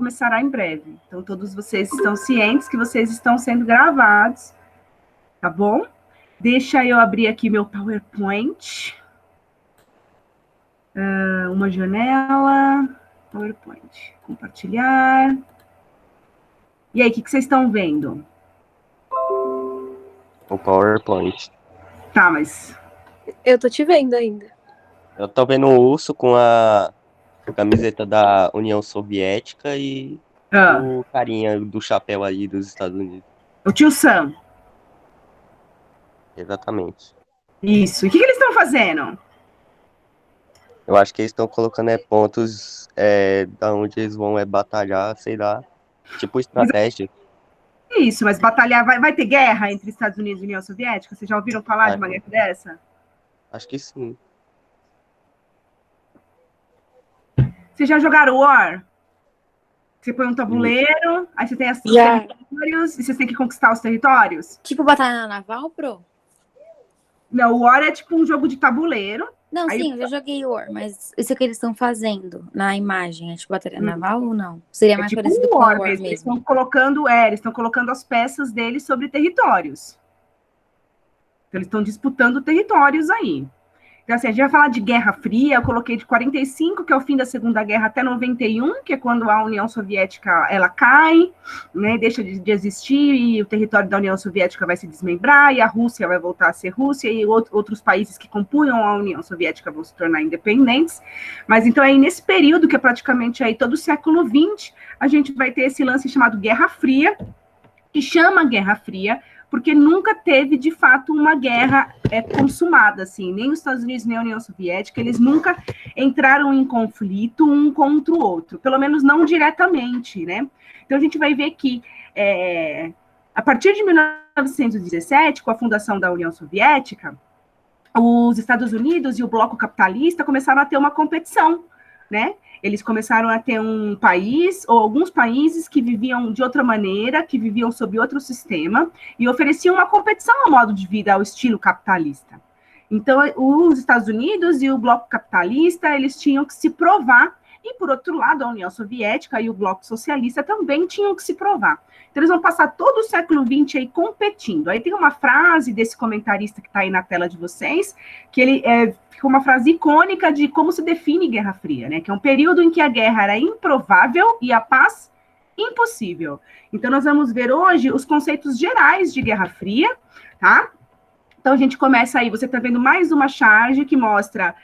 começará em breve. Então, todos vocês estão cientes que vocês estão sendo gravados, tá bom? Deixa eu abrir aqui meu PowerPoint. Uma janela, PowerPoint, compartilhar. E aí, o que vocês estão vendo? O PowerPoint. Tá, mas... Eu tô te vendo ainda. Eu tô vendo um urso com a camiseta da União Soviética e o carinha do chapéu aí dos Estados Unidos. O tio Sam. Exatamente. Isso. E o que eles estão fazendo? Eu acho que eles estão colocando pontos da onde eles vão batalhar, sei lá, tipo estratégia. Isso, mas batalhar... Vai ter guerra entre Estados Unidos e União Soviética? Vocês já ouviram falar de uma guerra dessa? Acho que sim. Vocês já jogaram War? Você põe um tabuleiro, aí você tem os territórios, e vocês têm que conquistar os territórios? Tipo batalha naval, Pro? Não, o War é tipo um jogo de tabuleiro. Não, sim, eu já joguei War, mas isso é o que eles estão fazendo na imagem. É tipo batalha naval ou não? Seria mais tipo parecido com o War mesmo. Eles estão colocando as peças deles sobre territórios. Então, eles estão disputando territórios aí. Então, assim, a gente vai falar de Guerra Fria, eu coloquei de 45, que é o fim da Segunda Guerra, até 91, que é quando a União Soviética, ela cai, né, deixa de existir, e o território da União Soviética vai se desmembrar, e a Rússia vai voltar a ser Rússia, e outros países que compunham a União Soviética vão se tornar independentes. Mas, então, aí nesse período, que é praticamente aí todo o século XX, a gente vai ter esse lance chamado Guerra Fria, que chama Guerra Fria, porque nunca teve, de fato, uma guerra consumada, assim, nem os Estados Unidos, nem a União Soviética, eles nunca entraram em conflito um contra o outro, pelo menos não diretamente, né? Então, a gente vai ver que, a partir de 1917, com a fundação da União Soviética, os Estados Unidos e o bloco capitalista começaram a ter uma competição, né? Eles começaram a ter um país, ou alguns países que viviam de outra maneira, que viviam sob outro sistema, e ofereciam uma competição ao modo de vida, ao estilo capitalista. Então, os Estados Unidos e o bloco capitalista, eles tinham que se provar, e, por outro lado, a União Soviética e o bloco socialista também tinham que se provar. Então, eles vão passar todo o século XX aí competindo. Aí tem uma frase desse comentarista que está aí na tela de vocês, que ele ficou uma frase icônica de como se define Guerra Fria, né? Que é um período em que a guerra era improvável e a paz impossível. Então, nós vamos ver hoje os conceitos gerais de Guerra Fria, tá? Então, a gente começa aí, você está vendo mais uma charge que mostra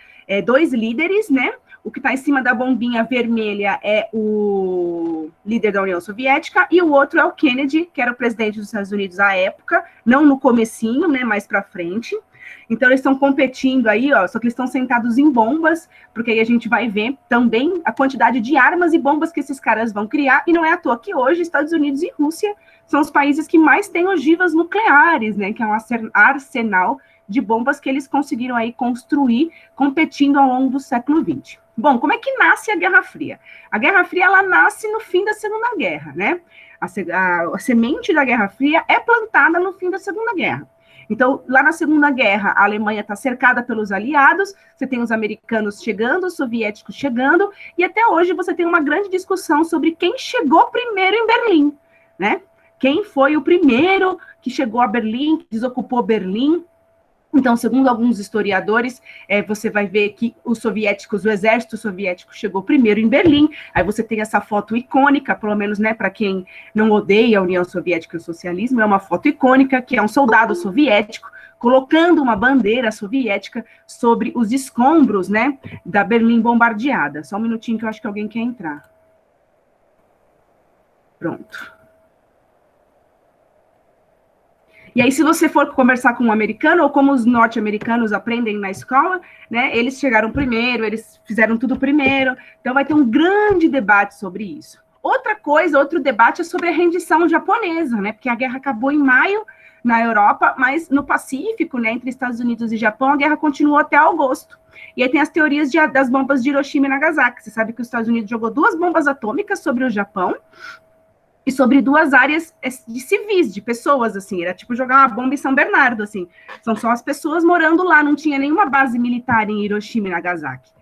dois líderes, né? O que está em cima da bombinha vermelha é o líder da União Soviética, e o outro é o Kennedy, que era o presidente dos Estados Unidos à época, não no comecinho, né, mais para frente. Então, eles estão competindo aí, ó, só que eles estão sentados em bombas, porque aí a gente vai ver também a quantidade de armas e bombas que esses caras vão criar, e não é à toa que hoje Estados Unidos e Rússia são os países que mais têm ogivas nucleares, né, que é um arsenal de bombas que eles conseguiram aí construir, competindo ao longo do século XX. Bom, como é que nasce a Guerra Fria? A Guerra Fria, ela nasce no fim da Segunda Guerra, né? A semente da Guerra Fria é plantada no fim da Segunda Guerra. Então, lá na Segunda Guerra, a Alemanha está cercada pelos aliados, você tem os americanos chegando, os soviéticos chegando, e até hoje você tem uma grande discussão sobre quem chegou primeiro em Berlim, né? Quem foi o primeiro que chegou a Berlim, que desocupou Berlim. Então, segundo alguns historiadores, você vai ver que o exército soviético chegou primeiro em Berlim, aí você tem essa foto icônica, pelo menos, né, para quem não odeia a União Soviética e o socialismo, é uma foto icônica, que é um soldado soviético colocando uma bandeira soviética sobre os escombros, né, da Berlim bombardeada. Só um minutinho que eu acho que alguém quer entrar. Pronto. E aí, se você for conversar com um americano, ou como os norte-americanos aprendem na escola, né, eles chegaram primeiro, eles fizeram tudo primeiro, então vai ter um grande debate sobre isso. Outra coisa, outro debate é sobre a rendição japonesa, né, porque a guerra acabou em maio na Europa, mas no Pacífico, né, entre Estados Unidos e Japão, a guerra continuou até agosto. E aí tem as teorias das bombas de Hiroshima e Nagasaki. Você sabe que os Estados Unidos jogou 2 bombas atômicas sobre o Japão, e sobre 2 áreas de civis, de pessoas, assim, era tipo jogar uma bomba em São Bernardo, assim, são só as pessoas morando lá, não tinha nenhuma base militar em Hiroshima e Nagasaki.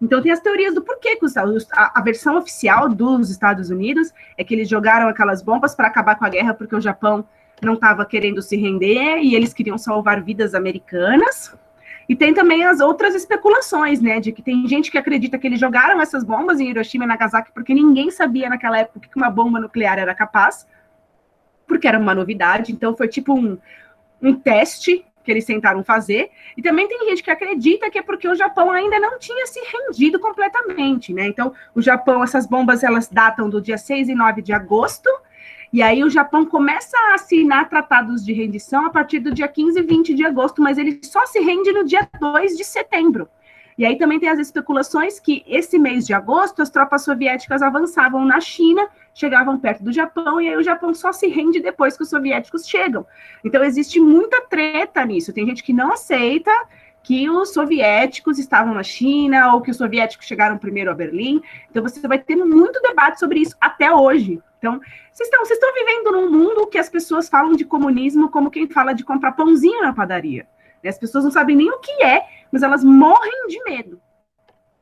Então, tem as teorias do porquê que a versão oficial dos Estados Unidos é que eles jogaram aquelas bombas para acabar com a guerra porque o Japão não estava querendo se render e eles queriam salvar vidas americanas. E tem também as outras especulações, né, de que tem gente que acredita que eles jogaram essas bombas em Hiroshima e Nagasaki porque ninguém sabia naquela época que uma bomba nuclear era capaz, porque era uma novidade, então foi tipo um teste que eles tentaram fazer, e também tem gente que acredita que é porque o Japão ainda não tinha se rendido completamente, né? Então, o Japão, essas bombas, elas datam do dia 6 e 9 de agosto, e aí o Japão começa a assinar tratados de rendição a partir do dia 15 e 20 de agosto, mas ele só se rende no dia 2 de setembro. E aí também tem as especulações que esse mês de agosto as tropas soviéticas avançavam na China, chegavam perto do Japão, e aí o Japão só se rende depois que os soviéticos chegam. Então existe muita treta nisso. Tem gente que não aceita que os soviéticos estavam na China, ou que os soviéticos chegaram primeiro a Berlim. Então você vai ter muito debate sobre isso até hoje. Então, vocês estão vivendo num mundo que as pessoas falam de comunismo como quem fala de comprar pãozinho na padaria. As pessoas não sabem nem o que é, mas elas morrem de medo.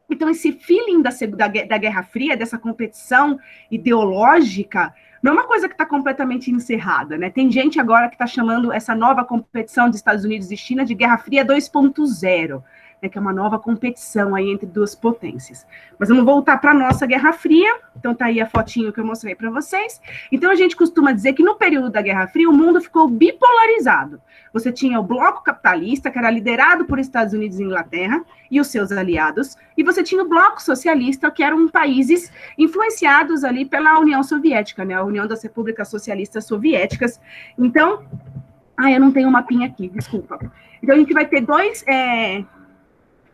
Então, esse feeling da Guerra Fria, dessa competição ideológica, não é uma coisa que está completamente encerrada, né? Tem gente agora que está chamando essa nova competição dos Estados Unidos e China de Guerra Fria 2.0, né, que é uma nova competição aí entre duas potências. Mas vamos voltar para a nossa Guerra Fria. Então tá aí a fotinho que eu mostrei para vocês. Então a gente costuma dizer que no período da Guerra Fria o mundo ficou bipolarizado. Você tinha o bloco capitalista, que era liderado por Estados Unidos e Inglaterra e os seus aliados, e você tinha o bloco socialista, que eram países influenciados ali pela União Soviética, né, a União das Repúblicas Socialistas Soviéticas. Então, eu não tenho um mapinha aqui, desculpa. Então a gente vai ter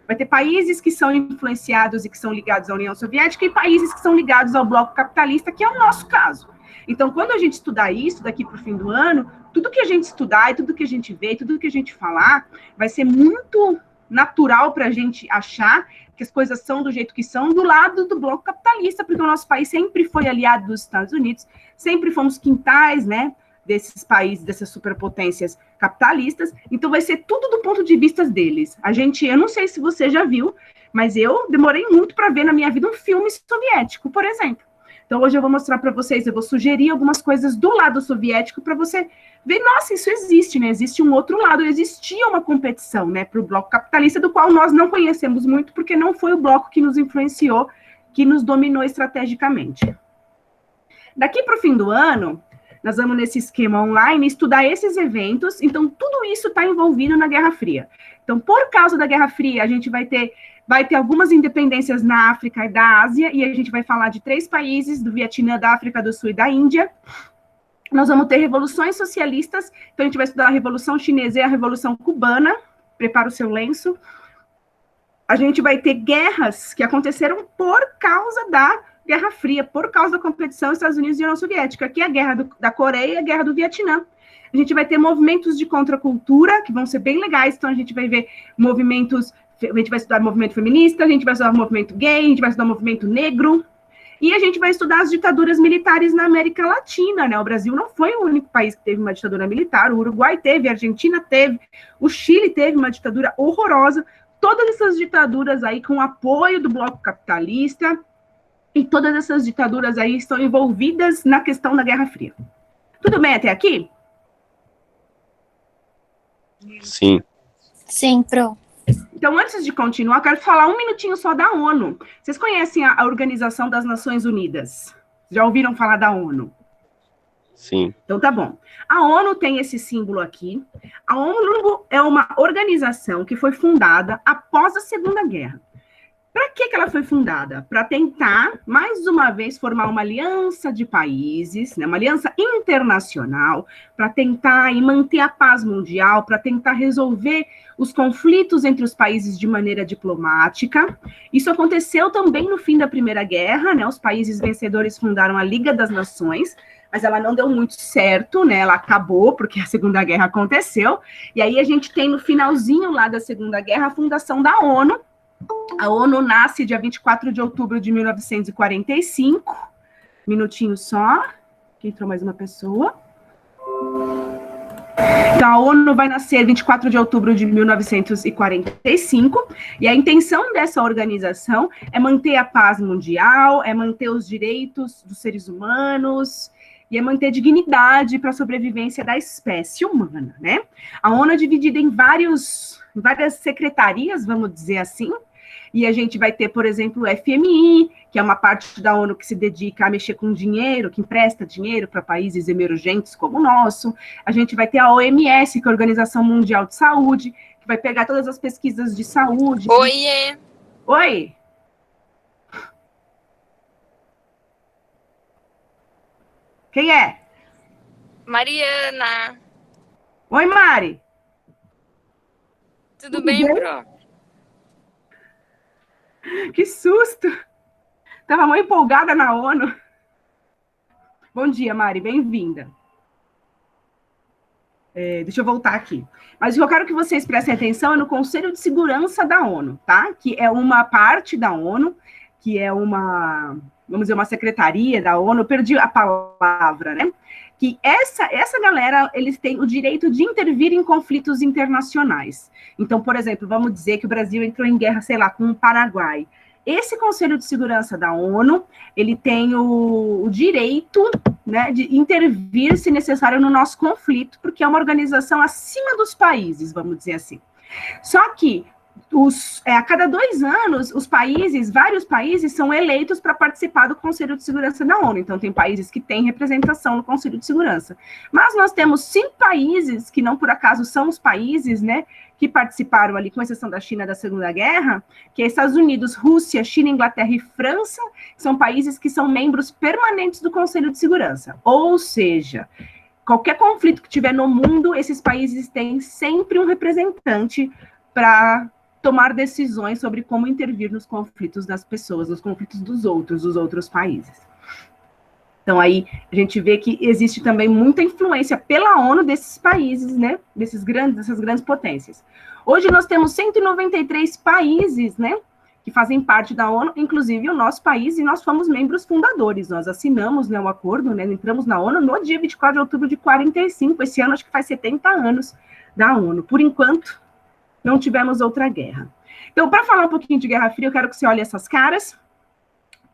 vai ter países que são influenciados e que são ligados à União Soviética e países que são ligados ao bloco capitalista, que é o nosso caso. Então, quando a gente estudar isso daqui para o fim do ano, tudo que a gente estudar e tudo que a gente vê, tudo que a gente falar, vai ser muito natural para a gente achar que as coisas são do jeito que são do lado do bloco capitalista, porque o nosso país sempre foi aliado dos Estados Unidos, sempre fomos quintais, né, desses países, dessas superpotências capitalistas, então vai ser tudo do ponto de vista deles. Eu não sei se você já viu, mas eu demorei muito para ver na minha vida um filme soviético, por exemplo. Então hoje eu vou mostrar para vocês, eu vou sugerir algumas coisas do lado soviético para você ver, nossa, isso existe, né? Existe um outro lado, existia uma competição, né, para o bloco capitalista, do qual nós não conhecemos muito, porque não foi o bloco que nos influenciou, que nos dominou estrategicamente. Daqui para o fim do ano, nós vamos, nesse esquema online, estudar esses eventos. Então, tudo isso está envolvido na Guerra Fria. Então, por causa da Guerra Fria, a gente vai ter algumas independências na África e da Ásia, e a gente vai falar de 3 países, do Vietnã, da África do Sul e da Índia. Nós vamos ter revoluções socialistas, então a gente vai estudar a Revolução Chinesa e a Revolução Cubana. Prepara o seu lenço. A gente vai ter guerras que aconteceram por causa da Guerra Fria, por causa da competição Estados Unidos e União Soviética, que é a Guerra da Coreia e a Guerra do Vietnã. A gente vai ter movimentos de contracultura, que vão ser bem legais, então a gente vai ver a gente vai estudar movimento feminista, a gente vai estudar movimento gay, a gente vai estudar movimento negro, e a gente vai estudar as ditaduras militares na América Latina, né? O Brasil não foi o único país que teve uma ditadura militar, o Uruguai teve, a Argentina teve, o Chile teve uma ditadura horrorosa, todas essas ditaduras aí com apoio do bloco capitalista, e todas essas ditaduras aí estão envolvidas na questão da Guerra Fria. Tudo bem até aqui? Sim. Sim, Pro. Então, antes de continuar, eu quero falar um minutinho só da ONU. Vocês conhecem a Organização das Nações Unidas? Já ouviram falar da ONU? Sim. Então, tá bom. A ONU tem esse símbolo aqui. A ONU é uma organização que foi fundada após a Segunda Guerra. Para que ela foi fundada? Para tentar, mais uma vez, formar uma aliança de países, né, uma aliança internacional, para tentar e manter a paz mundial, para tentar resolver os conflitos entre os países de maneira diplomática. Isso aconteceu também no fim da Primeira Guerra, né, os países vencedores fundaram a Liga das Nações, mas ela não deu muito certo, né, ela acabou, porque a Segunda Guerra aconteceu, e aí a gente tem no finalzinho lá da Segunda Guerra a fundação da ONU. A ONU nasce dia 24 de outubro de 1945. Minutinho só. Aqui entrou mais uma pessoa. Então, a ONU vai nascer 24 de outubro de 1945, e a intenção dessa organização é manter a paz mundial, é manter os direitos dos seres humanos, e é manter dignidade para a sobrevivência da espécie humana, né? A ONU é dividida em várias secretarias, vamos dizer assim, e a gente vai ter, por exemplo, o FMI, que é uma parte da ONU que se dedica a mexer com dinheiro, que empresta dinheiro para países emergentes como o nosso. A gente vai ter a OMS, que é a Organização Mundial de Saúde, que vai pegar todas as pesquisas de saúde. Oiê! Oi! Quem é? Mariana! Oi, Mari! Tudo bem, Pro? Que susto! Estava muito empolgada na ONU. Bom dia, Mari, bem-vinda. Deixa eu voltar aqui. Mas o que eu quero que vocês prestem atenção é no Conselho de Segurança da ONU, tá? Que é uma parte da ONU, que é uma, vamos dizer, uma secretaria da ONU, eu perdi a palavra, né? Que essa galera, eles têm o direito de intervir em conflitos internacionais. Então, por exemplo, vamos dizer que o Brasil entrou em guerra, sei lá, com o Paraguai. Esse Conselho de Segurança da ONU, ele tem o direito, né, de intervir, se necessário, no nosso conflito, porque é uma organização acima dos países, vamos dizer assim. Só que, a cada 2 anos, vários países são eleitos para participar do Conselho de Segurança da ONU. Então, tem países que têm representação no Conselho de Segurança. Mas nós temos 5 países, que não por acaso são os países, né, que participaram ali, com exceção da China, da Segunda Guerra, que é Estados Unidos, Rússia, China, Inglaterra e França, são países que são membros permanentes do Conselho de Segurança. Ou seja, qualquer conflito que tiver no mundo, esses países têm sempre um representante para tomar decisões sobre como intervir nos conflitos das pessoas, nos conflitos dos outros países. Então, aí, a gente vê que existe também muita influência pela ONU desses países, né, dessas grandes potências. Hoje, nós temos 193 países, né, que fazem parte da ONU, inclusive o nosso país, e nós fomos membros fundadores. Nós assinamos, né, o acordo, né, entramos na ONU no dia 24 de outubro de 45, esse ano acho que faz 70 anos da ONU. Por enquanto, não tivemos outra guerra. Então, para falar um pouquinho de Guerra Fria, eu quero que você olhe essas caras,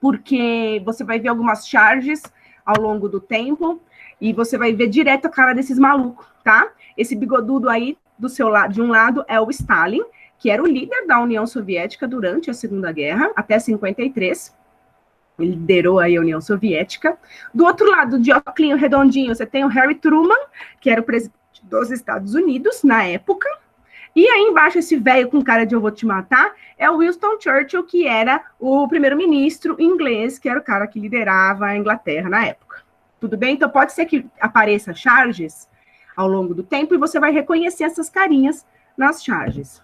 porque você vai ver algumas charges ao longo do tempo, e você vai ver direto a cara desses malucos, tá? Esse bigodudo aí, de um lado, é o Stalin, que era o líder da União Soviética durante a Segunda Guerra, até 53. Ele liderou aí a União Soviética. Do outro lado, de óculos redondinho, você tem o Harry Truman, que era o presidente dos Estados Unidos na época. E aí embaixo, esse velho com cara de eu vou te matar, é o Winston Churchill, que era o primeiro-ministro inglês, que era o cara que liderava a Inglaterra na época. Tudo bem? Então pode ser que apareça charges ao longo do tempo e você vai reconhecer essas carinhas nas charges.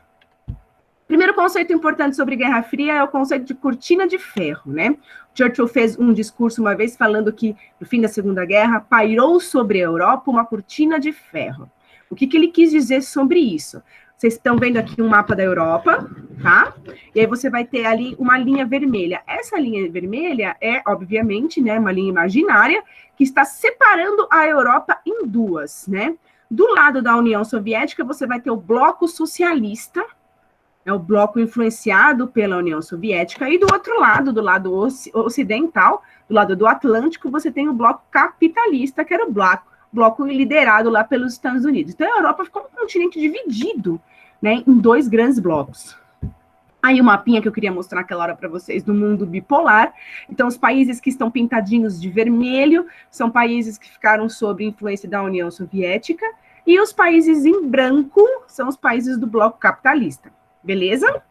Primeiro conceito importante sobre Guerra Fria é o conceito de cortina de ferro, né? Churchill fez um discurso uma vez falando que, no fim da Segunda Guerra, pairou sobre a Europa uma cortina de ferro. O que ele quis dizer sobre isso? Vocês estão vendo aqui um mapa da Europa, tá? E aí você vai ter ali uma linha vermelha. Essa linha vermelha é, obviamente, né, uma linha imaginária que está separando a Europa em duas, né? Do lado da União Soviética, você vai ter o bloco socialista, é o bloco influenciado pela União Soviética, e do outro lado, do lado ocidental, do lado do Atlântico, você tem o bloco capitalista, que era o bloco liderado lá pelos Estados Unidos. Então, a Europa ficou um continente dividido, né, em 2 grandes blocos. Aí, o mapinha que eu queria mostrar naquela hora para vocês do mundo bipolar. Então, os países que estão pintadinhos de vermelho são países que ficaram sob influência da União Soviética, e os países em branco são os países do bloco capitalista. Beleza?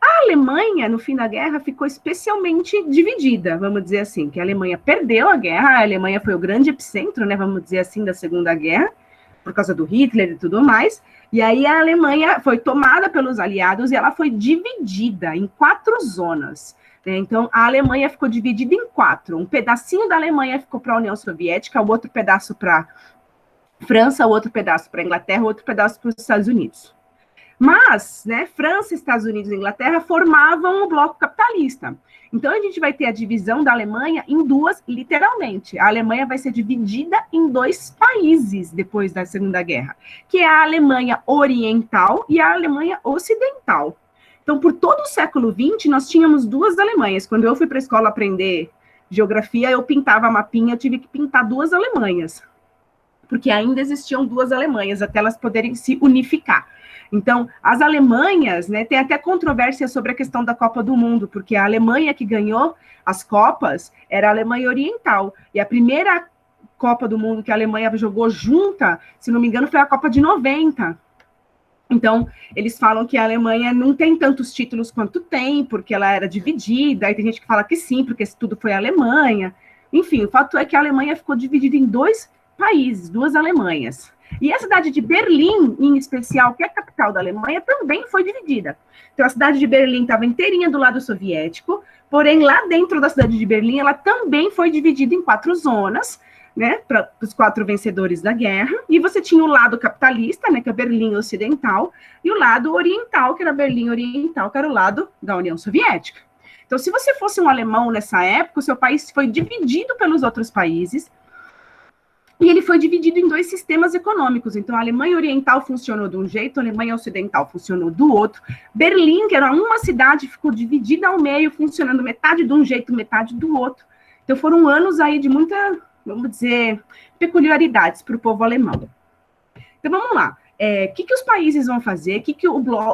A Alemanha, no fim da guerra, ficou especialmente dividida, vamos dizer assim, que a Alemanha perdeu a guerra, a Alemanha foi o grande epicentro, né, vamos dizer assim, da Segunda Guerra, por causa do Hitler e tudo mais, e aí a Alemanha foi tomada pelos aliados e ela foi dividida em 4 zonas, né? Então, a Alemanha ficou dividida em 4, um pedacinho da Alemanha ficou para a União Soviética, o outro pedaço para a França, o outro pedaço para a Inglaterra, o outro pedaço para os Estados Unidos. Mas, né, França, Estados Unidos e Inglaterra formavam o bloco capitalista. Então, a gente vai ter a divisão da Alemanha em duas, literalmente. A Alemanha vai ser dividida em dois países depois da Segunda Guerra, que é a Alemanha Oriental e a Alemanha Ocidental. Então, por todo o século XX, nós tínhamos duas Alemanhas. Quando eu fui para a escola aprender geografia, eu pintava mapinha, eu tive que pintar duas Alemanhas, porque ainda existiam duas Alemanhas, até elas poderem se unificar. Então, as Alemanhas, né, tem até controvérsia sobre a questão da Copa do Mundo, porque a Alemanha que ganhou as Copas era a Alemanha Oriental, e a primeira Copa do Mundo que a Alemanha jogou junta, se não me engano, foi a Copa de 90. Então, eles falam que a Alemanha não tem tantos títulos quanto tem, porque ela era dividida, aí tem gente que fala que sim, porque isso tudo foi a Alemanha. Enfim, o fato é que a Alemanha ficou dividida em dois países, duas Alemanhas. E a cidade de Berlim, em especial, que é a capital da Alemanha, também foi dividida. Então, a cidade de Berlim estava inteirinha do lado soviético, porém, lá dentro da cidade de Berlim, ela também foi dividida em 4 zonas, né, para os 4 vencedores da guerra, e você tinha o lado capitalista, né, que é Berlim Ocidental, e o lado oriental, que era Berlim Oriental, que era o lado da União Soviética. Então, se você fosse um alemão nessa época, o seu país foi dividido pelos outros países, e ele foi dividido em 2 sistemas econômicos. Então, a Alemanha Oriental funcionou de um jeito, a Alemanha Ocidental funcionou do outro. Berlim, que era uma cidade, ficou dividida ao meio, funcionando metade de um jeito, metade do outro. Então, foram anos aí de muita, vamos dizer, peculiaridades para o povo alemão. Então, vamos lá. O que os países vão fazer, o que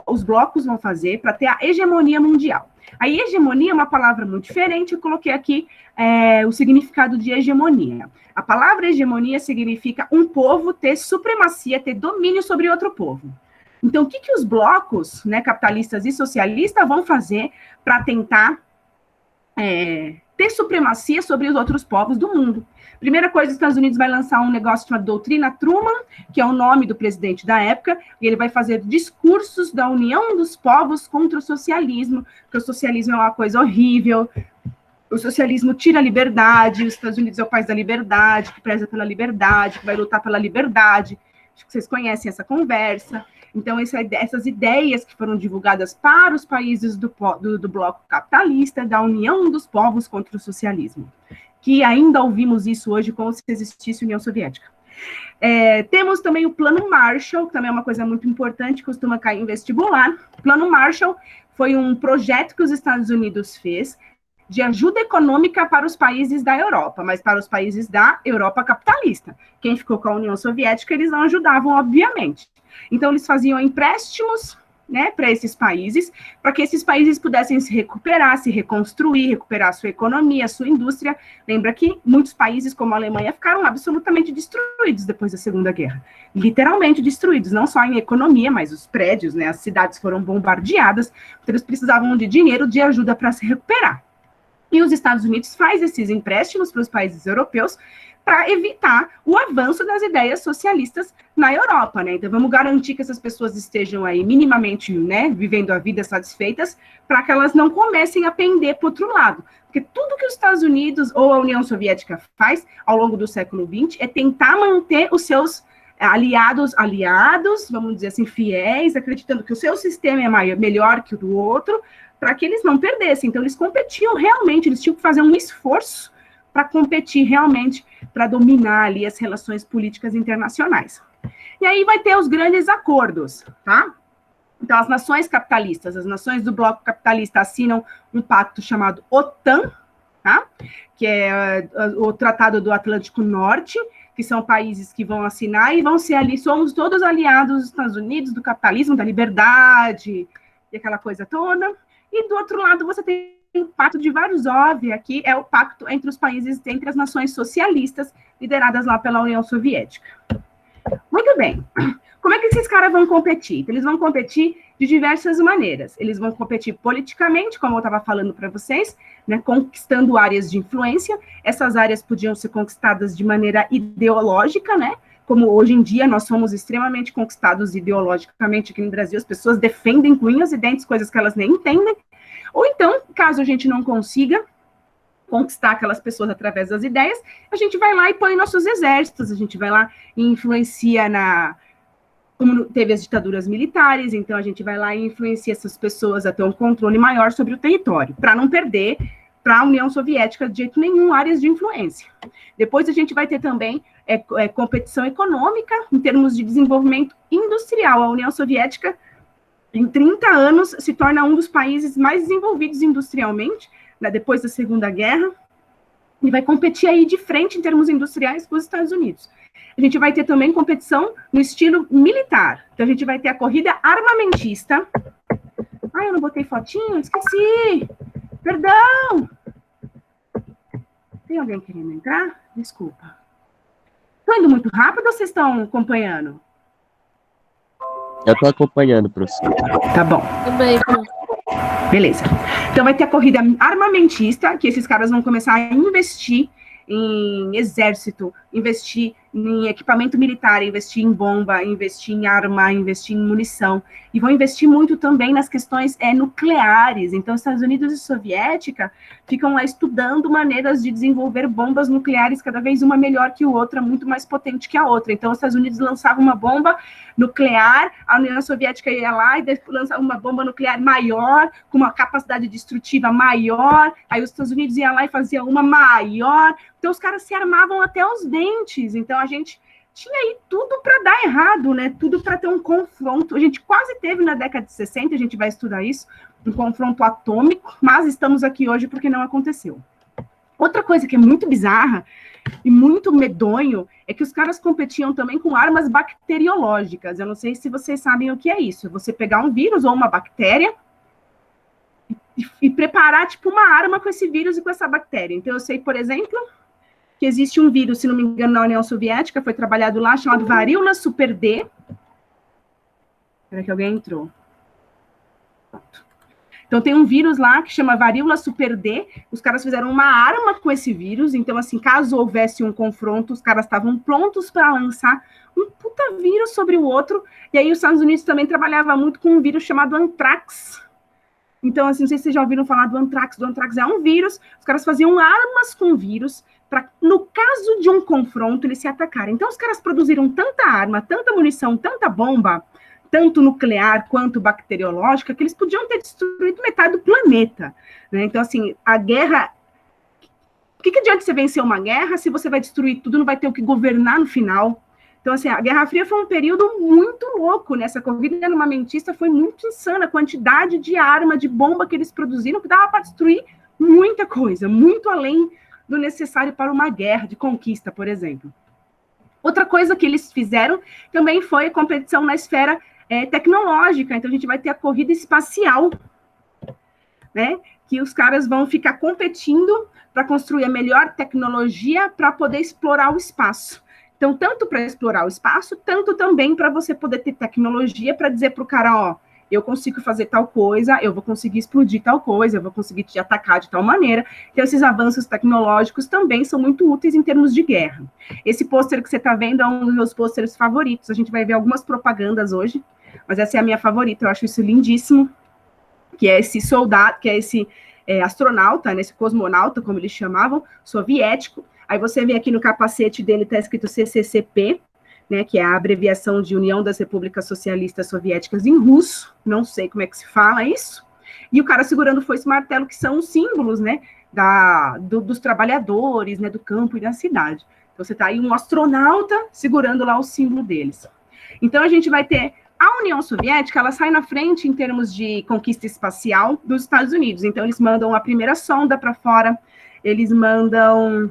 os blocos vão fazer para ter a hegemonia mundial? A hegemonia é uma palavra muito diferente, eu coloquei aqui o significado de hegemonia. A palavra hegemonia significa um povo ter supremacia, ter domínio sobre outro povo. Então, o que os blocos, né, capitalistas e socialistas vão fazer para tentar ter supremacia sobre os outros povos do mundo? Primeira coisa, os Estados Unidos vai lançar um negócio chamado Doutrina Truman, que é o nome do presidente da época, e ele vai fazer discursos da união dos povos contra o socialismo, porque o socialismo é uma coisa horrível, o socialismo tira a liberdade, os Estados Unidos é o país da liberdade, que preza pela liberdade, que vai lutar pela liberdade. Acho que vocês conhecem essa conversa. Então, essas ideias que foram divulgadas para os países do bloco capitalista, da união dos povos contra o socialismo, que ainda ouvimos isso hoje como se existisse União Soviética. Temos também o Plano Marshall, que também é uma coisa muito importante, costuma cair em vestibular. O Plano Marshall foi um projeto que os Estados Unidos fez de ajuda econômica para os países da Europa, mas para os países da Europa capitalista. Quem ficou com a União Soviética, eles não ajudavam, obviamente. Então, eles faziam empréstimos, né, para esses países, para que esses países pudessem se recuperar, se reconstruir, recuperar a sua economia, a sua indústria. Lembra que muitos países, como a Alemanha, ficaram absolutamente destruídos depois da Segunda Guerra. Literalmente destruídos, não só em economia, mas os prédios, né, as cidades foram bombardeadas, então eles precisavam de dinheiro, de ajuda para se recuperar. E os Estados Unidos faz esses empréstimos para os países europeus para evitar o avanço das ideias socialistas na Europa, né? Então, vamos garantir que essas pessoas estejam aí minimamente, né, vivendo a vida satisfeitas, para que elas não comecem a pender para o outro lado. Porque tudo que os Estados Unidos ou a União Soviética faz ao longo do século XX é tentar manter os seus aliados, vamos dizer assim, fiéis, acreditando que o seu sistema é melhor que o do outro, para que eles não perdessem. Então, eles competiam realmente, eles tinham que fazer um esforço para competir realmente, para dominar ali as relações políticas internacionais. E aí vai ter os grandes acordos, tá? Então, as nações capitalistas, as nações do bloco capitalista assinam um pacto chamado OTAN, tá? Que é o Tratado do Atlântico Norte, que são países que vão assinar e vão ser ali, somos todos aliados dos Estados Unidos, do capitalismo, da liberdade, e aquela coisa toda. E do outro lado, você tem o pacto de Varsóvia, que é o pacto entre os países, entre as nações socialistas, lideradas lá pela União Soviética. Muito bem. Como é que esses caras vão competir? Eles vão competir de diversas maneiras. Eles vão competir politicamente, como eu estava falando para vocês, né, conquistando áreas de influência. Essas áreas podiam ser conquistadas de maneira ideológica, né? Como hoje em dia nós somos extremamente conquistados ideologicamente aqui no Brasil, as pessoas defendem com unhas e dentes coisas que elas nem entendem. Ou então, caso a gente não consiga conquistar aquelas pessoas através das ideias, a gente vai lá e põe nossos exércitos, a gente vai lá e influencia como teve as ditaduras militares, então a gente vai lá e influencia essas pessoas a ter um controle maior sobre o território, para não perder para a União Soviética de jeito nenhum áreas de influência. Depois a gente vai ter também competição econômica em termos de desenvolvimento industrial. A União Soviética, em 30 anos, se torna um dos países mais desenvolvidos industrialmente, né, depois da Segunda Guerra, e vai competir aí de frente em termos industriais com os Estados Unidos. A gente vai ter também competição no estilo militar. Então, a gente vai ter a corrida armamentista. Ah, eu não botei fotinho? Esqueci! Perdão! Tem alguém querendo entrar? Desculpa. Estou indo muito rápido ou vocês estão acompanhando? Eu estou acompanhando, professor. Tá bom. Também, Beleza. Então vai ter a corrida armamentista, que esses caras vão começar a investir em exército, investir em equipamento militar, investir em bomba, investir em arma, investir em munição, e vão investir muito também nas questões nucleares. Então, Estados Unidos e Soviética ficam lá estudando maneiras de desenvolver bombas nucleares, cada vez uma melhor que a outra, muito mais potente que a outra. Então, os Estados Unidos lançavam uma bomba nuclear, a União Soviética ia lá e lançava uma bomba nuclear maior, com uma capacidade destrutiva maior, aí os Estados Unidos iam lá e faziam uma maior. Então, os caras se armavam até os dentes. Então, a gente tinha aí tudo para dar errado, né? Tudo para ter um confronto. A gente quase teve na década de 60, a gente vai estudar isso, um confronto atômico, mas estamos aqui hoje porque não aconteceu. Outra coisa que é muito bizarra e muito medonho é que os caras competiam também com armas bacteriológicas. Eu não sei se vocês sabem o que é isso. É você pegar um vírus ou uma bactéria e preparar, tipo, uma arma com esse vírus e com essa bactéria. Então, eu sei, por exemplo, que existe um vírus, se não me engano, na União Soviética, foi trabalhado lá, chamado varíola super D. Espera que alguém entrou. Pronto. Então, tem um vírus lá que chama varíola super D. Os caras fizeram uma arma com esse vírus. Então, assim, caso houvesse um confronto, os caras estavam prontos para lançar um puta vírus sobre o outro. E aí, os Estados Unidos também trabalhava muito com um vírus chamado antrax. Então, assim, não sei se vocês já ouviram falar do antrax. Do antrax é um vírus. Os caras faziam armas com vírus para, no caso de um confronto, eles se atacarem. Então, os caras produziram tanta arma, tanta munição, tanta bomba, tanto nuclear quanto bacteriológica, que eles podiam ter destruído metade do planeta, né? Então, assim, a guerra... O que adianta você vencer uma guerra se você vai destruir tudo, não vai ter o que governar no final? Então, assim, a Guerra Fria foi um período muito louco, né? Essa corrida armamentista foi muito insana, a quantidade de arma, de bomba que eles produziram, que dava para destruir muita coisa, muito além do necessário para uma guerra de conquista, por exemplo. Outra coisa que eles fizeram também foi a competição na esfera tecnológica. Então, a gente vai ter a corrida espacial, né? Que os caras vão ficar competindo para construir a melhor tecnologia para poder explorar o espaço. Então, tanto para explorar o espaço, tanto também para você poder ter tecnologia para dizer para o cara, ó, eu consigo fazer tal coisa, eu vou conseguir explodir tal coisa, eu vou conseguir te atacar de tal maneira. Então, esses avanços tecnológicos também são muito úteis em termos de guerra. Esse pôster que você está vendo é um dos meus pôsteres favoritos. A gente vai ver algumas propagandas hoje, mas essa é a minha favorita, eu acho isso lindíssimo, que é esse soldado, que é esse astronauta, né, esse cosmonauta, como eles chamavam, soviético. Aí você vê aqui no capacete dele, está escrito CCCP, né, que é a abreviação de União das Repúblicas Socialistas Soviéticas em russo, não sei como é que se fala isso, e o cara segurando foice e martelo, que são os símbolos, né, dos trabalhadores, né, do campo e da cidade. Então, você está aí um astronauta segurando lá o símbolo deles. Então, a gente vai ter a União Soviética, ela sai na frente em termos de conquista espacial dos Estados Unidos. Então, eles mandam a primeira sonda para fora, eles mandam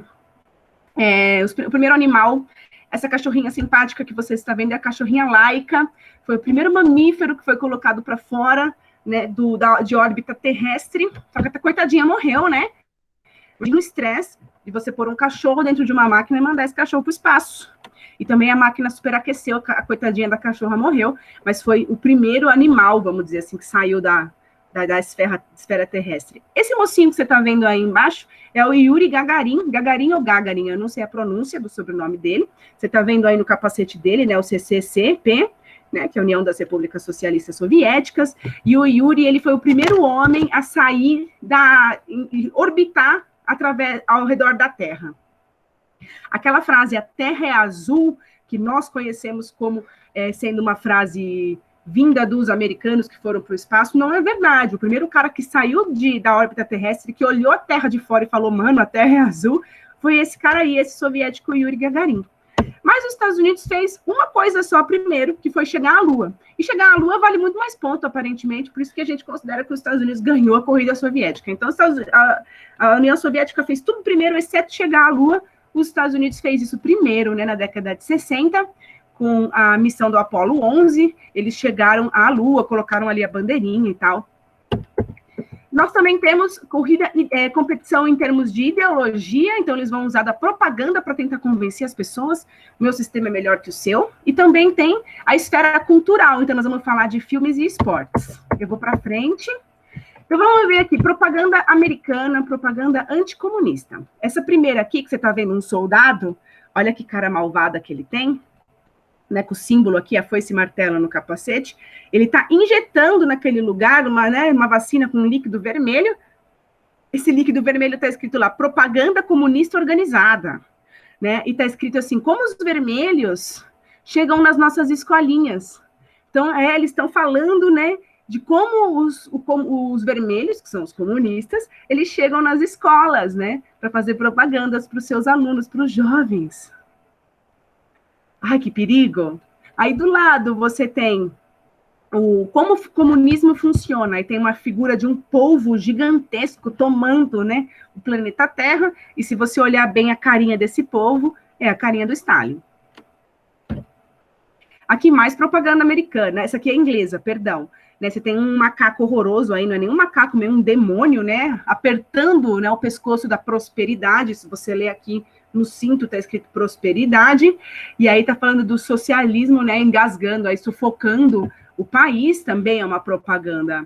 o primeiro animal. Essa cachorrinha simpática que você está vendo é a cachorrinha Laika, foi o primeiro mamífero que foi colocado para fora, né, de órbita terrestre, só que a coitadinha morreu, né? No estresse de você pôr um cachorro dentro de uma máquina e mandar esse cachorro para o espaço. E também a máquina superaqueceu, a coitadinha da cachorra morreu, mas foi o primeiro animal, vamos dizer assim, que saiu da esfera terrestre. Esse mocinho que você está vendo aí embaixo é o Yuri Gagarin ou Gagarin, eu não sei a pronúncia do sobrenome dele. Você está vendo aí no capacete dele, né, o CCCP, né, que é a União das Repúblicas Socialistas Soviéticas, e o Yuri, ele foi o primeiro homem a sair orbitar ao redor da Terra. Aquela frase, a Terra é azul, que nós conhecemos como sendo uma frase vinda dos americanos que foram para o espaço, não é verdade. O primeiro cara que saiu da órbita terrestre, que olhou a Terra de fora e falou, mano, a Terra é azul, foi esse cara aí, esse soviético Yuri Gagarin. Mas os Estados Unidos fez uma coisa só primeiro, que foi chegar à Lua. E chegar à Lua vale muito mais ponto, aparentemente, por isso que a gente considera que os Estados Unidos ganhou a corrida soviética. Então, a União Soviética fez tudo primeiro, exceto chegar à Lua. Os Estados Unidos fez isso primeiro, né, na década de 60, com a missão do Apollo 11. Eles chegaram à Lua, colocaram ali a bandeirinha e tal. Nós também temos competição em termos de ideologia, então eles vão usar da propaganda para tentar convencer as pessoas, o meu sistema é melhor que o seu, e também tem a esfera cultural, então nós vamos falar de filmes e esportes. Eu vou para frente. Então vamos ver aqui, propaganda americana, propaganda anticomunista. Essa primeira aqui, que você está vendo um soldado, olha que cara malvada que ele tem, né, com o símbolo aqui, a foice e martelo no capacete, ele está injetando naquele lugar uma vacina com um líquido vermelho. Esse líquido vermelho está escrito lá, propaganda comunista organizada, né, e está escrito assim, como os vermelhos chegam nas nossas escolinhas. Então, eles estão falando, né, de como os vermelhos, que são os comunistas, eles chegam nas escolas, né, para fazer propagandas para os seus alunos, para os jovens. Ai, que perigo! Aí do lado você tem como o comunismo funciona, aí tem uma figura de um polvo gigantesco tomando, né, o planeta Terra, e se você olhar bem a carinha desse polvo, é a carinha do Stalin. Aqui mais propaganda americana, essa aqui é inglesa, perdão. Né, você tem um macaco horroroso aí, não é nenhum macaco, meio um demônio, né, apertando, né, o pescoço da prosperidade. Se você ler aqui no cinto está escrito prosperidade, e aí está falando do socialismo, né, engasgando, aí sufocando o país, também é uma propaganda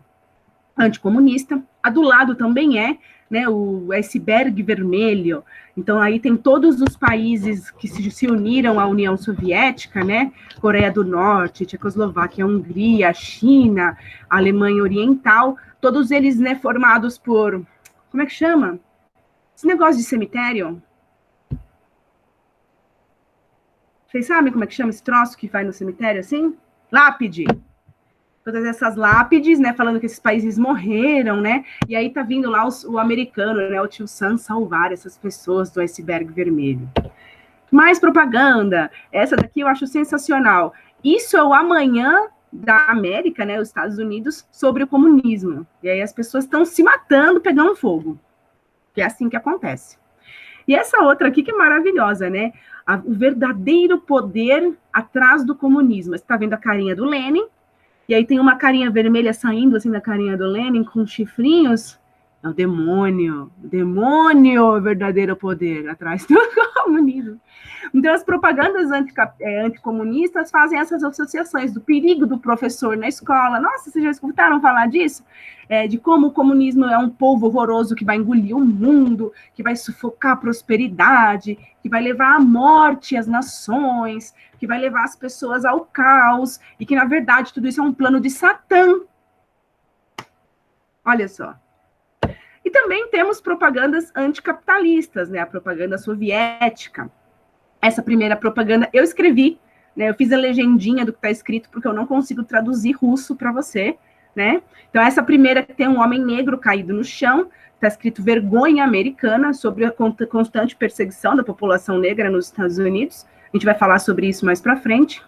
anticomunista. A do lado também né, o iceberg vermelho. Então, aí tem todos os países que se uniram à União Soviética, né, Coreia do Norte, Tchecoslováquia, Hungria, China, Alemanha Oriental, todos eles, né, formados por, como é que chama? Esse negócio de cemitério? Vocês sabem como é que chama esse troço que vai no cemitério, assim? Lápide. Todas essas lápides, né, falando que esses países morreram, né, e aí tá vindo lá o americano, né, o tio Sam, salvar essas pessoas do iceberg vermelho. Mais propaganda, essa daqui eu acho sensacional. Isso é o amanhã da América, né, os Estados Unidos, sobre o comunismo. E aí as pessoas estão se matando, pegando fogo. Que é assim que acontece. E essa outra aqui que é maravilhosa, né, o verdadeiro poder atrás do comunismo. Você tá vendo a carinha do Lenin, e aí tem uma carinha vermelha saindo, assim, da carinha do Lenin, com chifrinhos. É o demônio, o verdadeiro poder atrás do comunismo. Então, as propagandas anticomunistas fazem essas associações do perigo do professor na escola. Nossa, vocês já escutaram falar disso? De como o comunismo é um povo horroroso que vai engolir o mundo, que vai sufocar a prosperidade, que vai levar à morte as nações, que vai levar as pessoas ao caos, e que, na verdade, tudo isso é um plano de Satã. Olha só. E também temos propagandas anticapitalistas, né? A propaganda soviética. Essa primeira propaganda eu escrevi, né? Eu fiz a legendinha do que está escrito, porque eu não consigo traduzir russo para você, né? Então, essa primeira tem um homem negro caído no chão, está escrito vergonha americana sobre a constante perseguição da população negra nos Estados Unidos. A gente vai falar sobre isso mais para frente.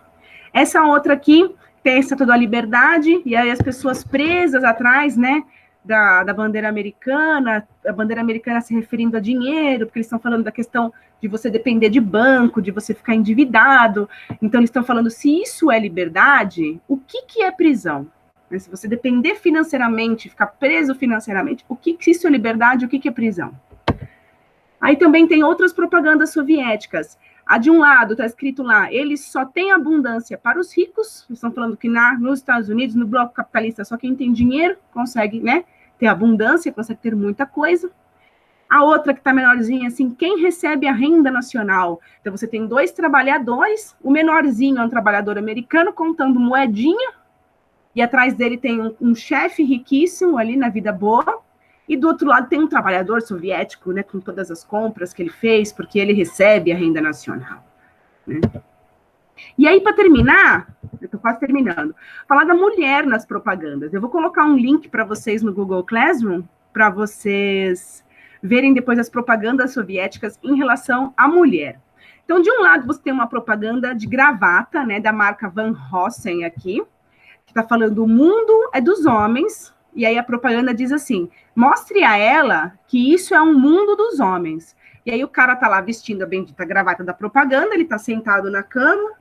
Essa outra aqui tem a Estátua da Liberdade, e aí as pessoas presas atrás, né? Da bandeira americana, a bandeira americana se referindo a dinheiro, porque eles estão falando da questão de você depender de banco, de você ficar endividado. Então, eles estão falando, se isso é liberdade, o que é prisão? Se você depender financeiramente, ficar preso financeiramente, se isso é liberdade, o que é prisão? Aí também tem outras propagandas soviéticas. A de um lado está escrito lá, eles só têm abundância para os ricos, eles estão falando que nos Estados Unidos, no bloco capitalista, só quem tem dinheiro consegue, né, ter abundância, consegue ter muita coisa. A outra que está menorzinha, assim, quem recebe a renda nacional? Então, você tem 2 trabalhadores, o menorzinho é um trabalhador americano contando moedinha, e atrás dele tem um chefe riquíssimo ali na vida boa, e do outro lado tem um trabalhador soviético, né, com todas as compras que ele fez, porque ele recebe a renda nacional, né? E aí, para terminar, eu estou quase terminando, falar da mulher nas propagandas. Eu vou colocar um link para vocês no Google Classroom, para vocês verem depois as propagandas soviéticas em relação à mulher. Então, de um lado, você tem uma propaganda de gravata, né, da marca Van Rossem aqui, que está falando o mundo é dos homens, e aí a propaganda diz assim, mostre a ela que isso é um mundo dos homens. E aí o cara está lá vestindo a bendita gravata da propaganda, ele está sentado na cama,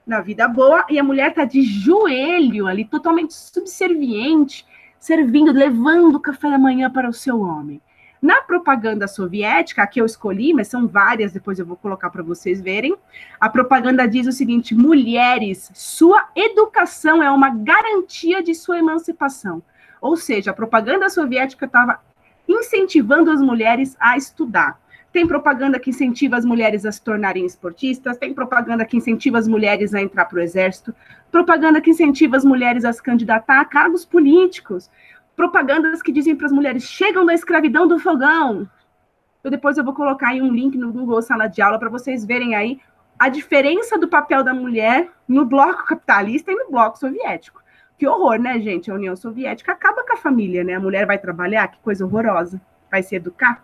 na vida boa, e a mulher está de joelho ali, totalmente subserviente, servindo, levando o café da manhã para o seu homem. Na propaganda soviética, a que eu escolhi, mas são várias, depois eu vou colocar para vocês verem, a propaganda diz o seguinte, mulheres, sua educação é uma garantia de sua emancipação. Ou seja, a propaganda soviética estava incentivando as mulheres a estudar. Tem propaganda que incentiva as mulheres a se tornarem esportistas, tem propaganda que incentiva as mulheres a entrar para o exército, propaganda que incentiva as mulheres a se candidatar a cargos políticos, propagandas que dizem para as mulheres, chegam da escravidão do fogão. Depois eu vou colocar aí um link no Google Sala de Aula para vocês verem aí a diferença do papel da mulher no bloco capitalista e no bloco soviético. Que horror, né, gente? A União Soviética acaba com a família, né? A mulher vai trabalhar, que coisa horrorosa. Vai se educar.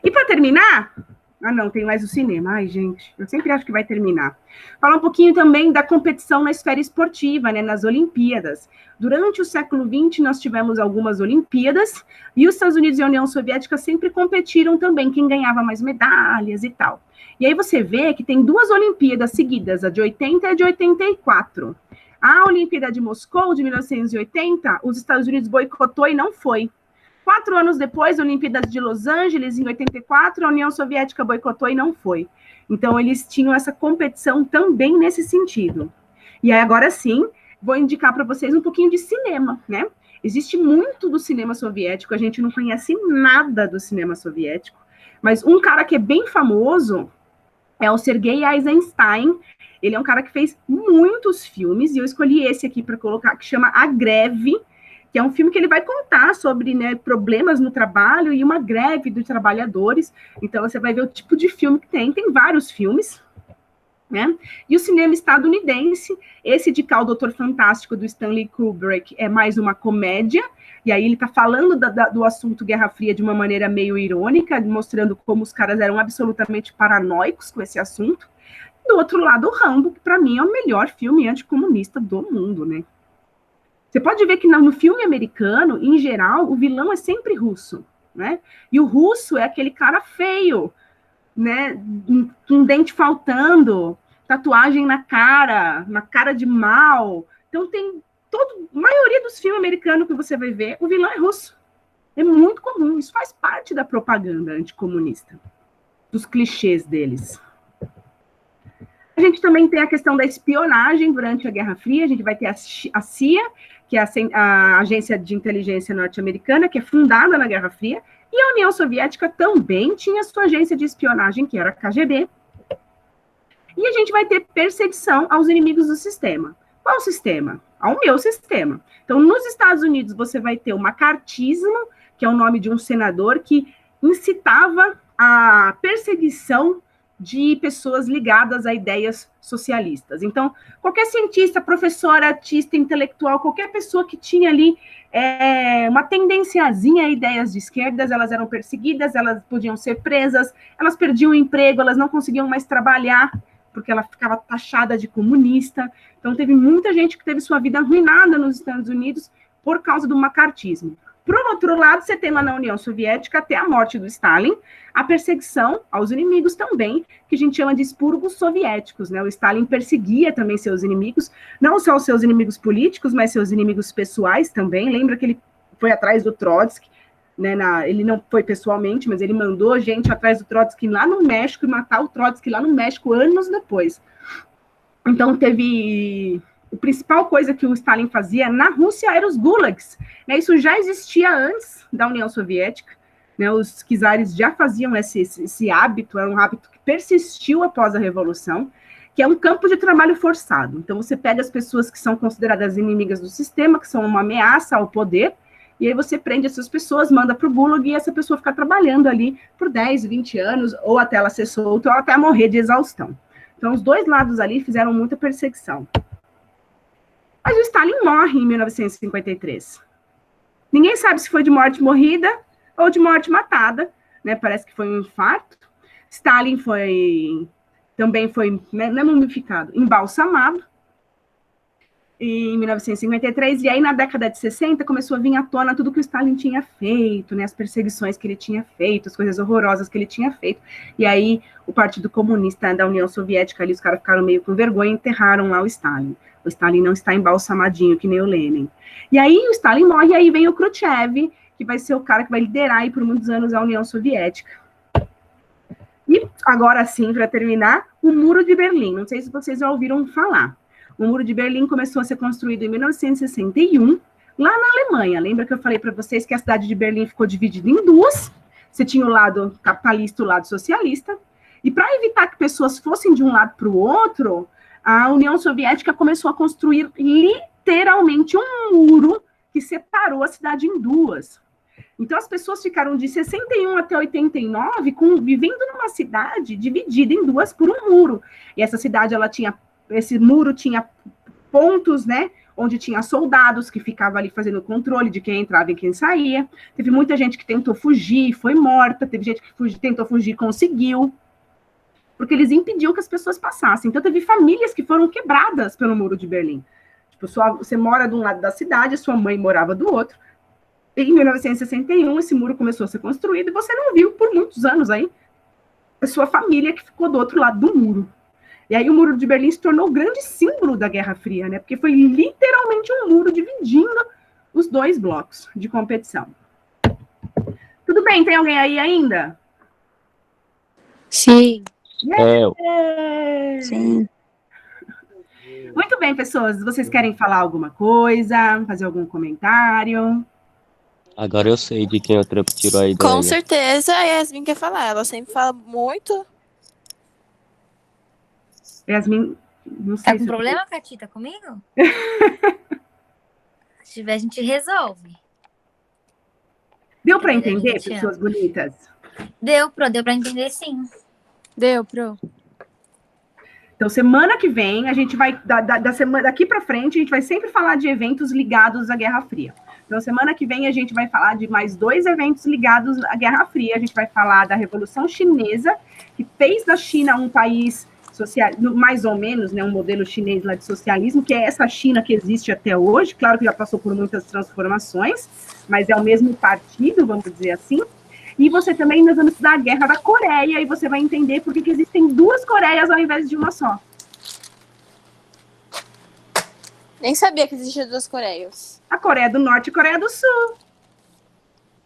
E para terminar, não, tem mais o cinema. Ai, gente, eu sempre acho que vai terminar. Falar um pouquinho também da competição na esfera esportiva, né, nas Olimpíadas. Durante o século XX, nós tivemos algumas Olimpíadas, e os Estados Unidos e a União Soviética sempre competiram também, quem ganhava mais medalhas e tal. E aí você vê que tem 2 Olimpíadas seguidas, a de 80 e a de 84. A Olimpíada de Moscou, de 1980, os Estados Unidos boicotou e não foi. 4 anos depois, a Olimpíada de Los Angeles, em 84, a União Soviética boicotou e não foi. Então, eles tinham essa competição também nesse sentido. E aí, agora sim, vou indicar para vocês um pouquinho de cinema, né? Existe muito do cinema soviético, a gente não conhece nada do cinema soviético, mas um cara que é bem famoso é o Sergei Eisenstein. Ele é um cara que fez muitos filmes, e eu escolhi esse aqui para colocar, que chama A Greve, que é um filme que ele vai contar sobre, né, problemas no trabalho e uma greve dos trabalhadores. Então, você vai ver o tipo de filme que tem vários filmes, né? E o cinema estadunidense, esse de cá, o Doutor Fantástico, do Stanley Kubrick, é mais uma comédia, e aí ele está falando do assunto Guerra Fria de uma maneira meio irônica, mostrando como os caras eram absolutamente paranoicos com esse assunto. Do outro lado, o Rambo, que para mim é o melhor filme anticomunista do mundo, né? Você pode ver que no filme americano, em geral, o vilão é sempre russo, né? E o russo é aquele cara feio, né? Com dente faltando, tatuagem na cara de mal. Então tem a maioria dos filmes americanos que você vai ver, o vilão é russo. É muito comum, isso faz parte da propaganda anticomunista, dos clichês deles. A gente também tem a questão da espionagem durante a Guerra Fria, a gente vai ter a CIA, que é a Agência de Inteligência Norte-Americana, que é fundada na Guerra Fria, e a União Soviética também tinha sua agência de espionagem, que era a KGB. E a gente vai ter perseguição aos inimigos do sistema. Qual sistema? Ao meu sistema. Então, nos Estados Unidos, você vai ter o macartismo, que é o nome de um senador que incitava a perseguição de pessoas ligadas a ideias socialistas. Então, qualquer cientista, professor, artista, intelectual, qualquer pessoa que tinha ali uma tendenciazinha a ideias de esquerdas, elas eram perseguidas, elas podiam ser presas, elas perdiam o emprego, elas não conseguiam mais trabalhar, porque ela ficava taxada de comunista. Então, teve muita gente que teve sua vida arruinada nos Estados Unidos por causa do macartismo. Por outro lado, você tem lá na União Soviética, até a morte do Stalin, a perseguição aos inimigos também, que a gente chama de expurgos soviéticos, né? O Stalin perseguia também seus inimigos, não só os seus inimigos políticos, mas seus inimigos pessoais também. Lembra que ele foi atrás do Trotsky, né? Ele não foi pessoalmente, mas ele mandou gente atrás do Trotsky lá no México e matar o Trotsky lá no México anos depois. Então, teve... A principal coisa que o Stalin fazia na Rússia era os gulags, né? Isso já existia antes da União Soviética, né? Os czares já faziam esse hábito, era um hábito que persistiu após a Revolução, que é um campo de trabalho forçado. Então, você pega as pessoas que são consideradas inimigas do sistema, que são uma ameaça ao poder, E aí você prende essas pessoas, manda para o Gulag e essa pessoa fica trabalhando ali por 10, 20 anos, ou até ela ser solta, ou até morrer de exaustão. Então, os dois lados ali fizeram muita perseguição. Mas o Stalin morre em 1953. Ninguém sabe se foi de morte morrida ou de morte matada, né? Parece que foi um infarto. Stalin também foi, né, não é mumificado, embalsamado em 1953, e aí na década de 60 começou a vir à tona tudo que o Stalin tinha feito, né, as perseguições que ele tinha feito, as coisas horrorosas que ele tinha feito, e aí o Partido Comunista da União Soviética, ali os caras ficaram meio com vergonha e enterraram lá o Stalin. O Stalin não está embalsamadinho, que nem o Lenin. E aí o Stalin morre, e aí vem o Khrushchev, que vai ser o cara que vai liderar aí por muitos anos a União Soviética. E agora sim, para terminar, o Muro de Berlim. Não sei se vocês já ouviram falar. O Muro de Berlim começou a ser construído em 1961, lá na Alemanha. Lembra que eu falei para vocês que a cidade de Berlim ficou dividida em duas? Você tinha o lado capitalista e o lado socialista. E para evitar que pessoas fossem de um lado para o outro, a União Soviética começou a construir literalmente um muro que separou a cidade em duas. Então, as pessoas ficaram de 61 até 89 vivendo numa cidade dividida em duas por um muro. E essa cidade, esse muro tinha pontos, né, onde tinha soldados que ficavam ali fazendo controle de quem entrava e quem saía. Teve muita gente que tentou fugir, foi morta. Teve gente que tentou fugir, conseguiu. Porque eles impediam que as pessoas passassem. Então, teve famílias que foram quebradas pelo Muro de Berlim. Tipo, você mora de um lado da cidade, sua mãe morava do outro. Em 1961, esse muro começou a ser construído e você não viu por muitos anos aí a sua família que ficou do outro lado do muro. E aí o Muro de Berlim se tornou o grande símbolo da Guerra Fria, né? Porque foi literalmente um muro dividindo os dois blocos de competição. Tudo bem? Tem alguém aí ainda? Sim. Sim. Muito bem, pessoas. Vocês querem falar alguma coisa? Fazer algum comentário? Agora eu sei de quem o Trump tirou a ideia. Com certeza a Yasmin quer falar. Ela sempre fala muito. Yasmin, não sei. Tá com problema, Catita, comigo? Se tiver, a gente resolve. Deu para entender, pessoas bonitas? Deu pra entender, sim. Deu, Pro. Então, semana que vem, a gente vai, daqui para frente, a gente vai sempre falar de eventos ligados à Guerra Fria. Então, semana que vem, a gente vai falar de mais 2 eventos ligados à Guerra Fria. A gente vai falar da Revolução Chinesa, que fez da China um país social, mais ou menos, né, um modelo chinês lá de socialismo, que é essa China que existe até hoje. Claro que já passou por muitas transformações, mas é o mesmo partido, vamos dizer assim. E você também, nós vamos estudar a Guerra da Coreia, e você vai entender por que existem 2 Coreias ao invés de uma só. Nem sabia que existia 2 Coreias. A Coreia do Norte e a Coreia do Sul.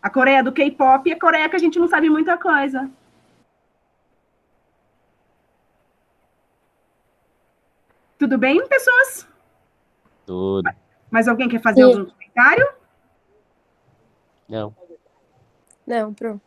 A Coreia do K-pop e a Coreia que a gente não sabe muita coisa. Tudo bem, pessoas? Tudo. Mais alguém quer fazer algum comentário? Não. Não, Pro.